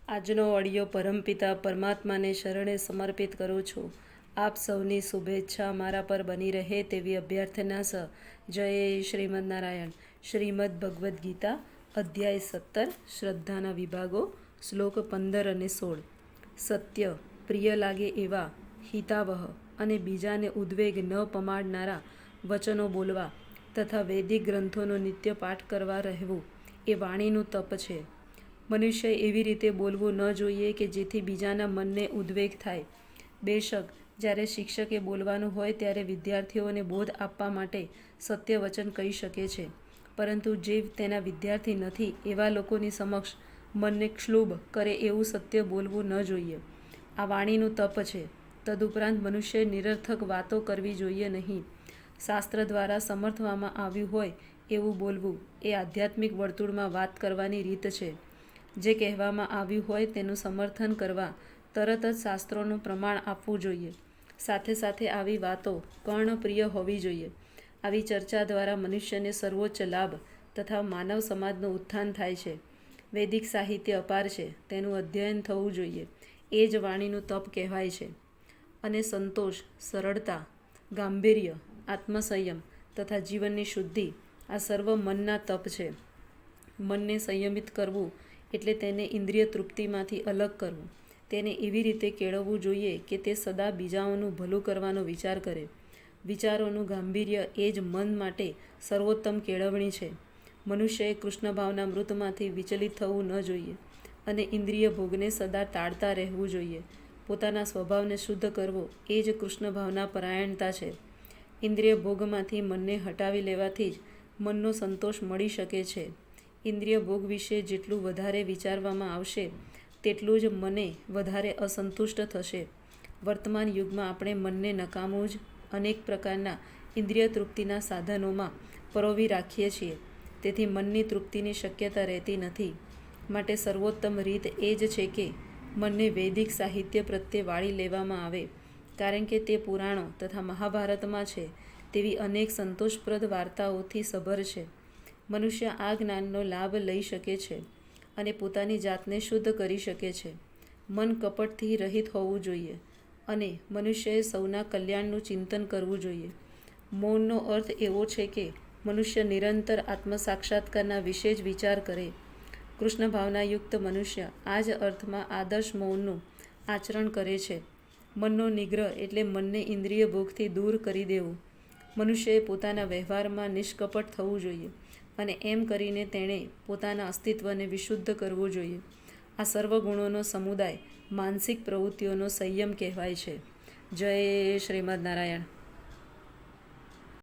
આજનો ઓડિયો પરમપિતા પરમાત્માને શરણે સમર્પિત કરું છું. આપ સૌની શુભેચ્છા મારા પર બની રહે તેવી અભ્યર્થના સ. જય શ્રીમદ નારાયણ. શ્રીમદ ભગવદ્ ગીતા અધ્યાય 17 શ્રદ્ધાના વિભાગો શ્લોક 15 અને 16. સત્ય, પ્રિય લાગે એવા, હિતાવહ અને બીજાને ઉદ્વેગ ન પમાડનારા વચનો બોલવા તથા વૈદિક ગ્રંથોનો નિત્ય પાઠ કરવા રહેવું એ વાણીનું તપ છે. મનુષ્ય એવી રીતે બોલવું ન જોઈએ કે જેથી બીજાના મનને ઉદ્વેગ થાય. બેશક જ્યારે શિક્ષકે બોલવાનું હોય ત્યારે વિદ્યાર્થીઓને બોધ આપવા માટે સત્ય વચન કહી શકે છે, પરંતુ જે તેના વિદ્યાર્થી નથી એવા લોકોની સમક્ષ મનને ક્ષુભ કરે એવું સત્ય બોલવું ન જોઈએ. આ વાણીનું તપ છે. તદુપરાંત મનુષ્યએ નિરર્થક વાતો કરવી જોઈએ નહીં. શાસ્ત્ર દ્વારા સમર્થવામાં આવ્યું હોય એવું બોલવું એ આધ્યાત્મિક વર્તુળમાં વાત કરવાની રીત છે. જે કહેવામાં આવ્યું હોય તેનું સમર્થન કરવા તરત જ શાસ્ત્રોનું પ્રમાણ આપવું જોઈએ. સાથે સાથે આવી વાતો કર્ણપ્રિય હોવી જોઈએ. આવી ચર્ચા દ્વારા મનુષ્યને સર્વોચ્ચ લાભ તથા માનવ સમાજનું ઉત્થાન થાય છે. વૈદિક સાહિત્ય અપાર છે, તેનું અધ્યયન થવું જોઈએ. એ જ વાણીનું તપ કહેવાય છે. અને સંતોષ, સરળતા, ગાંભીર્ય, આત્મસંયમ તથા જીવનની શુદ્ધિ આ સર્વ મનના તપ છે. મનને સંયમિત કરવું એટલે તેને ઇન્દ્રિય તૃપ્તિમાંથી અલગ કરવું. તેને એવી રીતે કેળવવું જોઈએ કે તે સદા બીજાઓનું ભલું કરવાનો વિચાર કરે. વિચારોનું ગાંભીર્ય એ જ મન માટે સર્વોત્તમ કેળવણી છે. મનુષ્યએ કૃષ્ણ ભાવના મૃતમાંથી વિચલિત થવું ન જોઈએ અને ઇન્દ્રિય ભોગને સદા ટાળતા રહેવું જોઈએ. પોતાના સ્વભાવને શુદ્ધ કરવો એ જ કૃષ્ણ ભાવના પરાયણતા છે. ઇન્દ્રિય ભોગમાંથી મનને હટાવી લેવાથી જ મનનો સંતોષ મળી શકે છે. ઇન્દ્રિય ભોગ વિશે જેટલું વધારે વિચારવામાં આવશે તેટલું જ મને વધારે અસંતુષ્ટ થશે. વર્તમાન યુગમાં આપણે મનને નકામું જ અનેક પ્રકારના ઇન્દ્રિય તૃપ્તિના સાધનોમાં પરોવી રાખીએ છીએ. તેથી મનની તૃપ્તિની શક્યતા રહેતી નથી. માટે સર્વોત્તમ રીત એ જ છે કે મનને વૈદિક સાહિત્ય પ્રત્યે વાળી લેવામાં આવે, કારણ કે તે પુરાણો તથા મહાભારતમાં છે તેવી અનેક સંતોષપ્રદ વાર્તાઓથી સભર છે. મનુષ્ય આ જ્ઞાનનો લાભ લઈ શકે છે અને પોતાની જાતને શુદ્ધ કરી શકે છે. મન કપટથી રહિત હોવું જોઈએ અને મનુષ્યએ સૌના કલ્યાણનું ચિંતન કરવું જોઈએ. મૌનનો અર્થ એવો છે કે મનુષ્ય નિરંતર આત્મસાક્ષાત્કારના વિશે જ વિચાર કરે. કૃષ્ણ ભાવનાયુક્ત મનુષ્ય આ જ અર્થમાં આદર્શ મૌનનું આચરણ કરે છે. મનનો નિગ્રહ એટલે મનને ઇન્દ્રિય ભોગથી દૂર કરી દેવું. મનુષ્યએ પોતાના વ્યવહારમાં નિષ્કપટ થવું જોઈએ અને એમ કરીને તેણે પોતાના અસ્તિત્વને વિશુદ્ધ કરવું જોઈએ. આ સર્વ ગુણોનો સમુદાય માનસિક પ્રવૃત્તિઓનો સંયમ કહેવાય છે. જય શ્રીમદ નારાયણ.